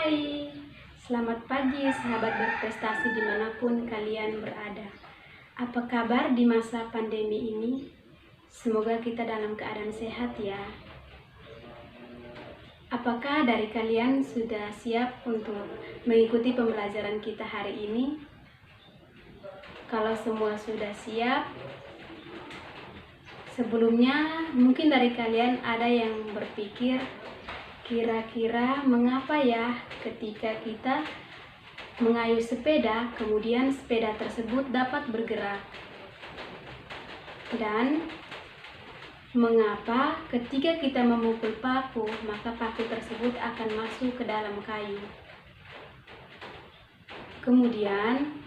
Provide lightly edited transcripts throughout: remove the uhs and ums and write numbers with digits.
Hai, selamat pagi sahabat berprestasi dimanapun kalian berada. Apa kabar di masa pandemi ini? Semoga kita dalam keadaan sehat ya. Apakah dari kalian sudah siap untuk mengikuti pembelajaran kita hari ini? Kalau semua sudah siap, sebelumnya mungkin dari kalian ada yang berpikir, kira-kira mengapa ya ketika kita mengayuh sepeda, kemudian sepeda tersebut dapat bergerak? Dan mengapa ketika kita memukul paku, maka paku tersebut akan masuk ke dalam kayu? Kemudian,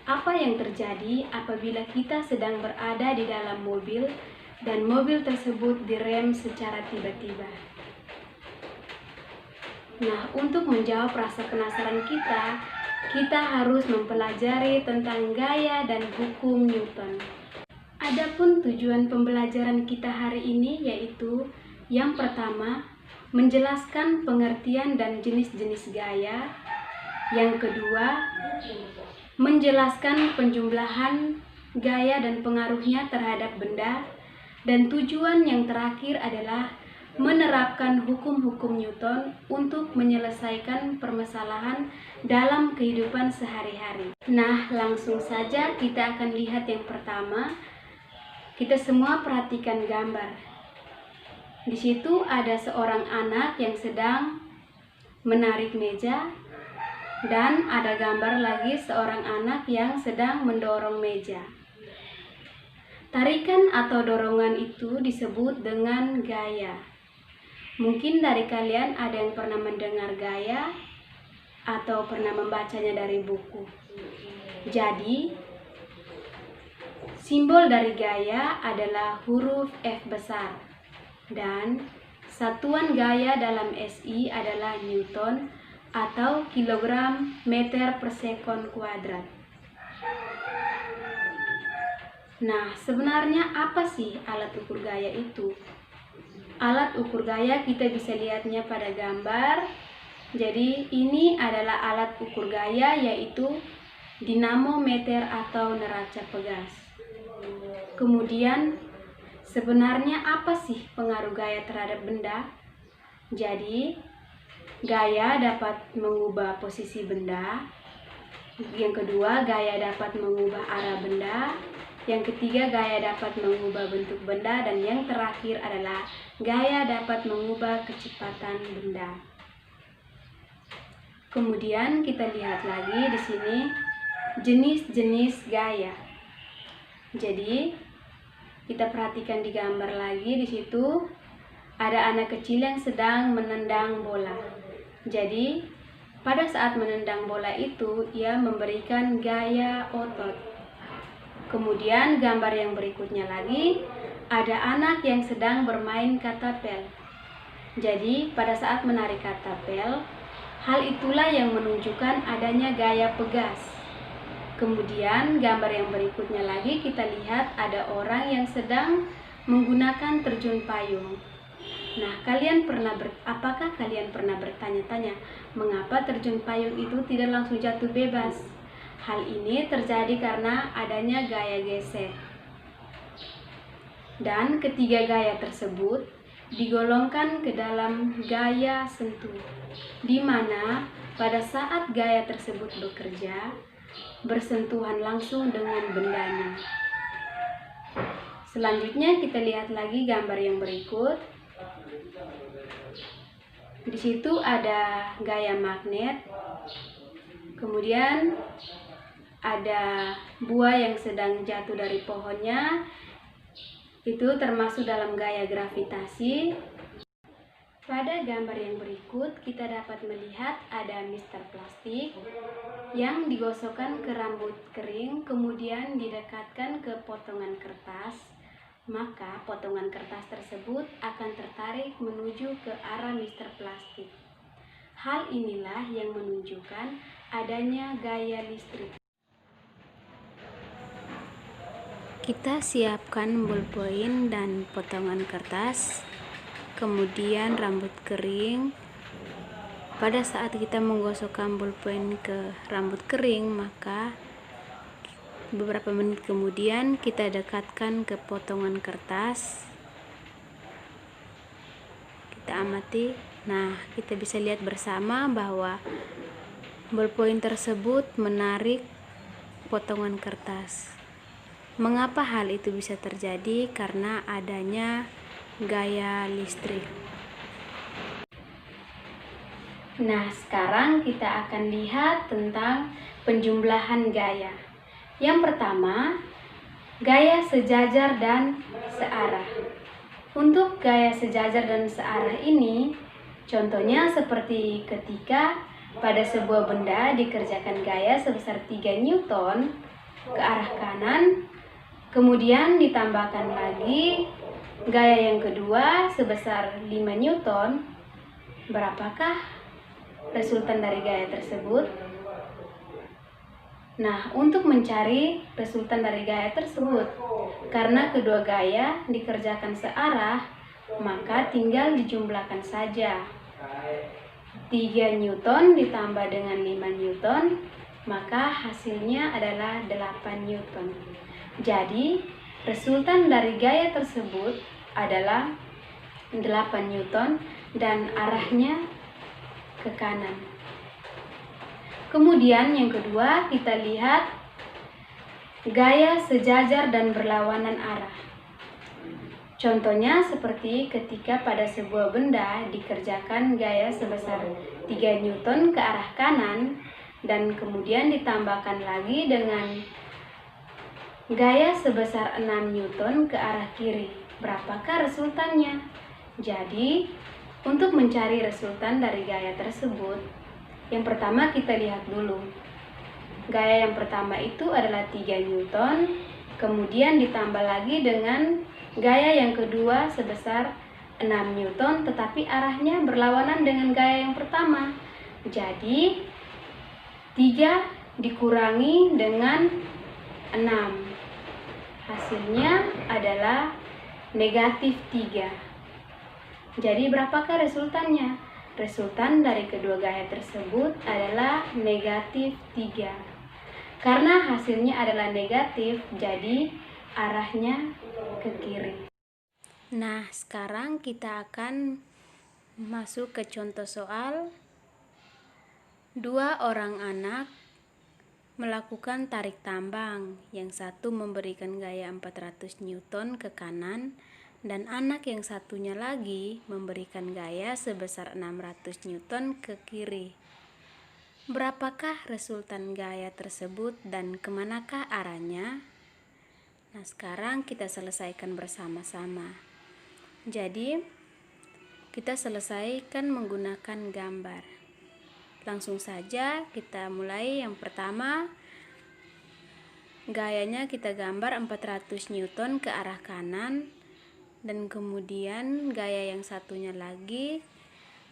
apa yang terjadi apabila kita sedang berada di dalam mobil dan mobil tersebut direm secara tiba-tiba? Nah, untuk menjawab rasa penasaran kita harus mempelajari tentang gaya dan hukum Newton. Adapun tujuan pembelajaran kita hari ini yaitu yang pertama, menjelaskan pengertian dan jenis-jenis gaya. Yang kedua, menjelaskan penjumlahan gaya dan pengaruhnya terhadap benda. Dan tujuan yang terakhir adalah menerapkan hukum-hukum Newton untuk menyelesaikan permasalahan dalam kehidupan sehari-hari. Nah, langsung saja kita akan lihat yang pertama. Kita semua perhatikan gambar. Di situ ada seorang anak yang sedang menarik meja dan ada gambar lagi seorang anak yang sedang mendorong meja. Tarikan atau dorongan itu disebut dengan gaya. Mungkin dari kalian ada yang pernah mendengar gaya atau pernah membacanya dari buku. Jadi, simbol dari gaya adalah huruf F besar. Dan satuan gaya dalam SI adalah Newton atau kilogram meter per sekon kuadrat. Nah, sebenarnya apa sih alat ukur gaya itu? Alat ukur gaya kita bisa lihatnya pada gambar. Jadi ini adalah alat ukur gaya yaitu dinamometer atau neraca pegas. Kemudian sebenarnya apa sih pengaruh gaya terhadap benda? Jadi gaya dapat mengubah posisi benda. Yang kedua, gaya dapat mengubah arah benda. Yang ketiga, gaya dapat mengubah bentuk benda, dan yang terakhir adalah gaya dapat mengubah kecepatan benda. Kemudian kita lihat lagi di sini jenis-jenis gaya. Jadi kita perhatikan di gambar lagi, di situ ada anak kecil yang sedang menendang bola. Jadi pada saat menendang bola itu ia memberikan gaya otot. Kemudian gambar yang berikutnya lagi, ada anak yang sedang bermain katapel. Jadi pada saat menarik katapel, hal itulah yang menunjukkan adanya gaya pegas. Kemudian gambar yang berikutnya lagi kita lihat ada orang yang sedang menggunakan terjun payung. Nah, apakah kalian pernah bertanya-tanya mengapa terjun payung itu tidak langsung jatuh bebas? Hal ini terjadi karena adanya gaya geser. Dan ketiga gaya tersebut digolongkan ke dalam gaya sentuh, di mana pada saat gaya tersebut bekerja, bersentuhan langsung dengan bendanya. Selanjutnya kita lihat lagi gambar yang berikut. Di situ ada gaya magnet. Kemudian ada buah yang sedang jatuh dari pohonnya. Itu termasuk dalam gaya gravitasi. Pada gambar yang berikut kita dapat melihat ada Mister Plastik yang digosokkan ke rambut kering, kemudian didekatkan ke potongan kertas. Maka potongan kertas tersebut akan tertarik menuju ke arah Mister Plastik. Hal inilah yang menunjukkan adanya gaya listrik. Kita siapkan bolpoin dan potongan kertas, kemudian rambut kering, pada saat kita menggosokkan bolpen ke rambut kering, maka beberapa menit kemudian kita dekatkan ke potongan kertas, kita amati. Nah, kita bisa lihat bersama bahwa bolpen tersebut menarik potongan kertas. Mengapa hal itu bisa terjadi? Karena adanya gaya listrik. Nah, sekarang kita akan lihat tentang penjumlahan gaya. Yang pertama, gaya sejajar dan searah. Untuk gaya sejajar dan searah ini, contohnya seperti ketika pada sebuah benda dikerjakan gaya sebesar 3 Newton ke arah kanan, kemudian ditambahkan lagi gaya yang kedua sebesar 5 Newton. Berapakah resultan dari gaya tersebut? Nah, untuk mencari resultan dari gaya tersebut, karena kedua gaya dikerjakan searah, maka tinggal dijumlahkan saja. 3 Newton ditambah dengan 5 Newton, maka hasilnya adalah 8 Newton. Jadi, resultan dari gaya tersebut adalah 8 Newton dan arahnya ke kanan. Kemudian yang kedua, kita lihat gaya sejajar dan berlawanan arah. Contohnya seperti ketika pada sebuah benda dikerjakan gaya sebesar 3 Newton ke arah kanan dan kemudian ditambahkan lagi dengan gaya sebesar 6 Newton ke arah kiri. Berapakah resultannya? Jadi, untuk mencari resultan dari gaya tersebut, yang pertama kita lihat dulu. Gaya yang pertama itu adalah 3 Newton, kemudian ditambah lagi dengan gaya yang kedua sebesar 6 Newton, tetapi arahnya berlawanan dengan gaya yang pertama. Jadi 3 dikurangi dengan 6, hasilnya adalah negatif 3. Jadi berapakah resultannya? Resultan dari kedua gaya tersebut adalah negatif 3. Karena hasilnya adalah negatif, jadi arahnya ke kiri. Nah, sekarang kita akan masuk ke contoh soal. 2 orang anak melakukan tarik tambang. Yang satu memberikan gaya 400 Newton ke kanan dan anak yang satunya lagi memberikan gaya sebesar 600 Newton ke kiri. Berapakah resultan gaya tersebut dan kemanakah arahnya? Nah, sekarang kita selesaikan bersama-sama. Jadi, kita selesaikan menggunakan gambar. Langsung saja kita mulai. Yang pertama, gayanya kita gambar 400 Newton ke arah kanan dan kemudian gaya yang satunya lagi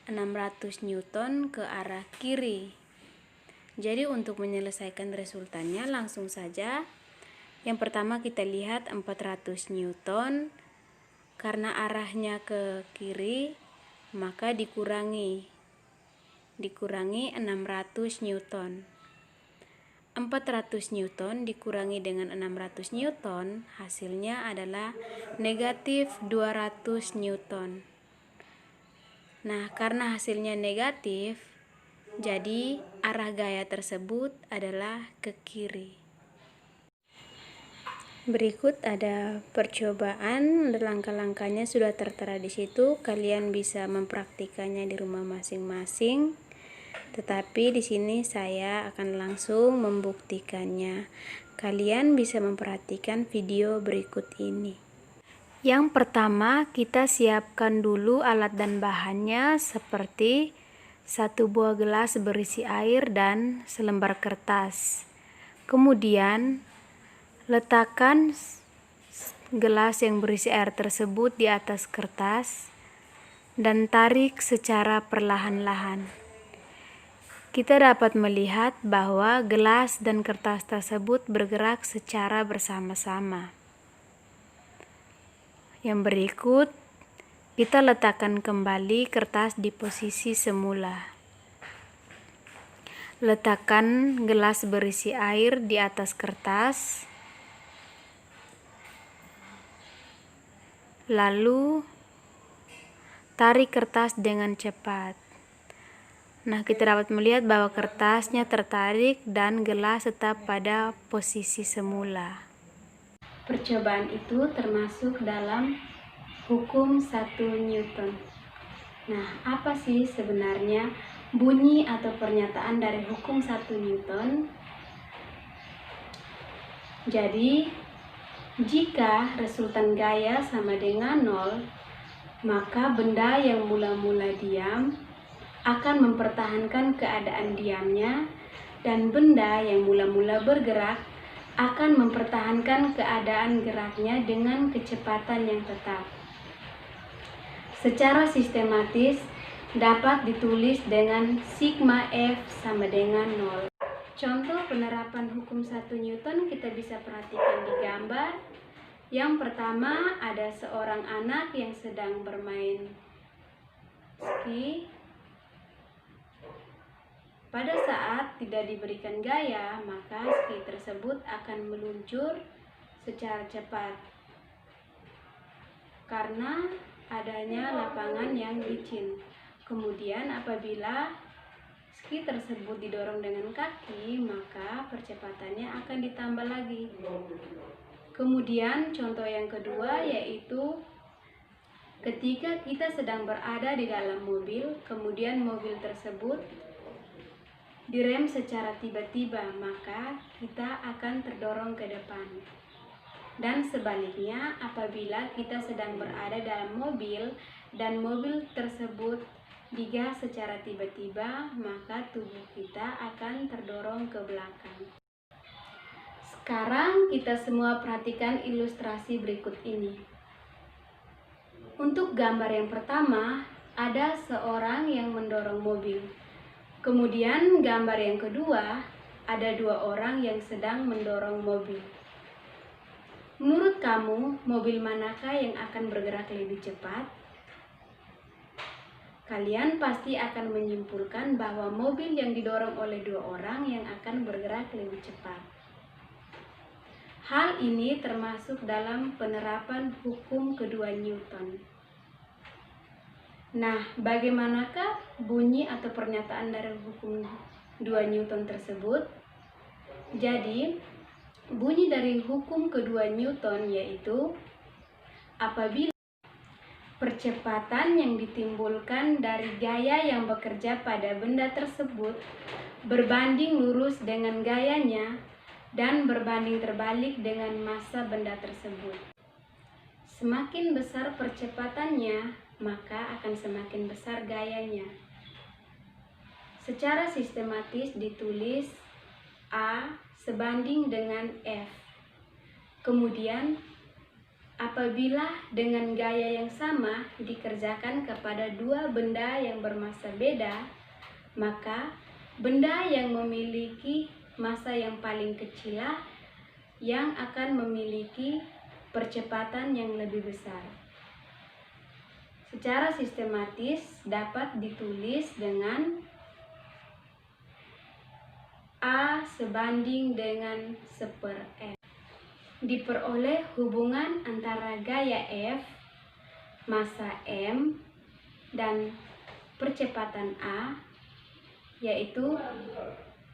600 Newton ke arah kiri. Jadi untuk menyelesaikan resultannya langsung saja. Yang pertama kita lihat 400 Newton, karena arahnya ke kiri maka dikurangi 600 Newton. 400 Newton dikurangi dengan 600 Newton, hasilnya adalah negatif 200 Newton. Nah, karena hasilnya negatif, jadi arah gaya tersebut adalah ke kiri. Berikut ada percobaan, langkah-langkahnya sudah tertera di situ. Kalian bisa mempraktikannya di rumah masing-masing. Tetapi di sini saya akan langsung membuktikannya. Kalian bisa memperhatikan video berikut ini. Yang pertama, kita siapkan dulu alat dan bahannya seperti 1 buah gelas berisi air dan selembar kertas. Kemudian letakkan gelas yang berisi air tersebut di atas kertas dan tarik secara perlahan-lahan. Kita dapat melihat bahwa gelas dan kertas tersebut bergerak secara bersama-sama. Yang berikut, kita letakkan kembali kertas di posisi semula. Letakkan gelas berisi air di atas kertas. Lalu tarik kertas dengan cepat. Nah, kita dapat melihat bahwa kertasnya tertarik dan gelas tetap pada posisi semula. Percobaan itu termasuk dalam hukum 1 Newton. Nah, apa sih sebenarnya bunyi atau pernyataan dari hukum 1 Newton? Jadi, jika resultan gaya sama dengan 0, maka benda yang mula-mula diam akan mempertahankan keadaan diamnya, dan benda yang mula-mula bergerak akan mempertahankan keadaan geraknya dengan kecepatan yang tetap. Secara sistematis dapat ditulis dengan sigma F sama dengan 0. Contoh penerapan hukum 1 Newton kita bisa perhatikan di gambar. Yang pertama, ada seorang anak yang sedang bermain ski. Pada saat tidak diberikan gaya, maka ski tersebut akan meluncur secara cepat karena adanya lapangan yang licin. Kemudian apabila ski tersebut didorong dengan kaki, maka percepatannya akan ditambah lagi. Kemudian contoh yang kedua yaitu ketika kita sedang berada di dalam mobil, kemudian mobil tersebut direm secara tiba-tiba, maka kita akan terdorong ke depan. Dan sebaliknya, apabila kita sedang berada dalam mobil dan mobil tersebut digas secara tiba-tiba, maka tubuh kita akan terdorong ke belakang. Sekarang kita semua perhatikan ilustrasi berikut ini. Untuk gambar yang pertama, ada seorang yang mendorong mobil. Kemudian gambar yang kedua, ada 2 orang yang sedang mendorong mobil. Menurut kamu, mobil manakah yang akan bergerak lebih cepat? Kalian pasti akan menyimpulkan bahwa mobil yang didorong oleh 2 orang yang akan bergerak lebih cepat. Hal ini termasuk dalam penerapan hukum kedua Newton. Nah, bagaimanakah bunyi atau pernyataan dari hukum 2 Newton tersebut? Jadi, bunyi dari hukum kedua Newton yaitu apabila percepatan yang ditimbulkan dari gaya yang bekerja pada benda tersebut berbanding lurus dengan gayanya dan berbanding terbalik dengan massa benda tersebut. Semakin besar percepatannya, maka akan semakin besar gayanya. Secara sistematis ditulis A sebanding dengan F. Kemudian, apabila dengan gaya yang sama dikerjakan kepada 2 benda yang bermassa beda, maka benda yang memiliki massa yang paling kecillah yang akan memiliki percepatan yang lebih besar. Secara sistematis dapat ditulis dengan A sebanding dengan 1/F. Diperoleh hubungan antara gaya F, massa M, dan percepatan A, yaitu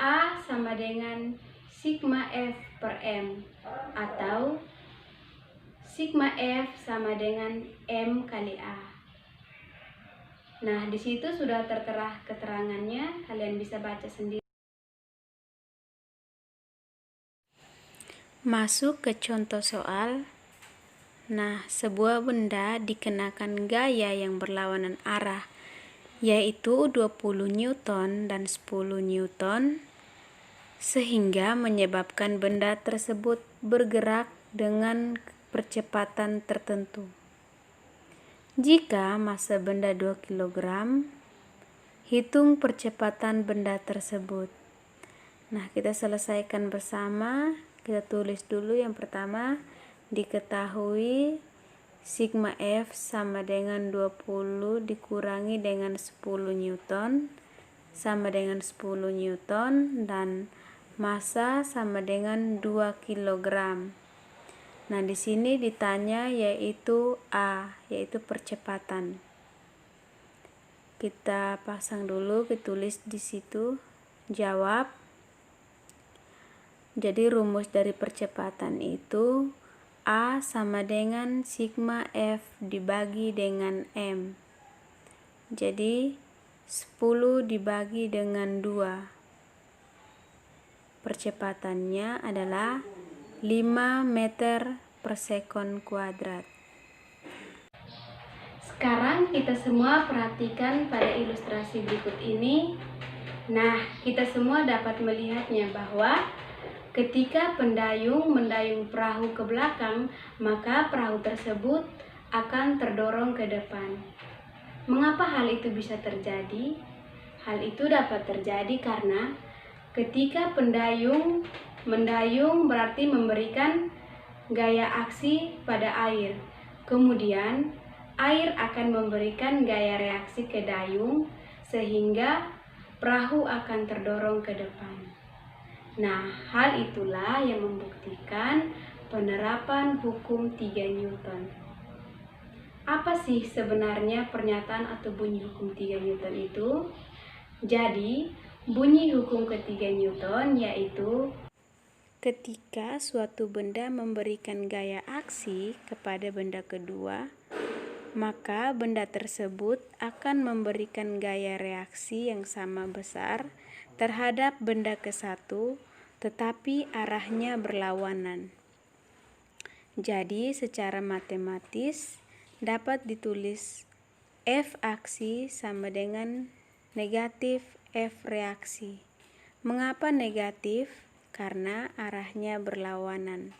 A sama dengan sigma F per M, atau sigma F sama dengan M kali A. Nah, di situ sudah tertera keterangannya, kalian bisa baca sendiri. Masuk ke contoh soal. Nah, sebuah benda dikenakan gaya yang berlawanan arah, yaitu 20 Newton dan 10 Newton, sehingga menyebabkan benda tersebut bergerak dengan percepatan tertentu. Jika massa benda 2 kg, hitung percepatan benda tersebut. Nah, kita selesaikan bersama. Kita tulis dulu yang pertama, diketahui sigma F sama dengan 20 dikurangi dengan 10 Newton. sama dengan 10 Newton dan massa sama dengan 2 kg. Nah, di sini ditanya yaitu A, yaitu percepatan. Kita pasang dulu, kita tulis di situ jawab. Jadi rumus dari percepatan itu A sama dengan sigma F dibagi dengan M. Jadi 10 dibagi dengan 2. Percepatannya adalah 5 meter per sekon kuadrat. Sekarang kita semua perhatikan pada ilustrasi berikut ini. Nah, kita semua dapat melihatnya bahwa ketika pendayung mendayung perahu ke belakang, maka perahu tersebut akan terdorong ke depan. Mengapa hal itu bisa terjadi? Hal itu dapat terjadi karena ketika pendayung mendayung berarti memberikan gaya aksi pada air. Kemudian air akan memberikan gaya reaksi ke dayung sehingga perahu akan terdorong ke depan. Nah, hal itulah yang membuktikan penerapan hukum 3 Newton. Apa sih sebenarnya pernyataan atau bunyi hukum 3 Newton itu? Jadi, bunyi hukum ketiga Newton yaitu Ketika suatu benda memberikan gaya aksi kepada benda kedua, maka benda tersebut akan memberikan gaya reaksi yang sama besar terhadap benda ke-1, tetapi arahnya berlawanan. Jadi, secara matematis dapat ditulis F aksi sama dengan negatif F reaksi. Mengapa negatif? Karena arahnya berlawanan.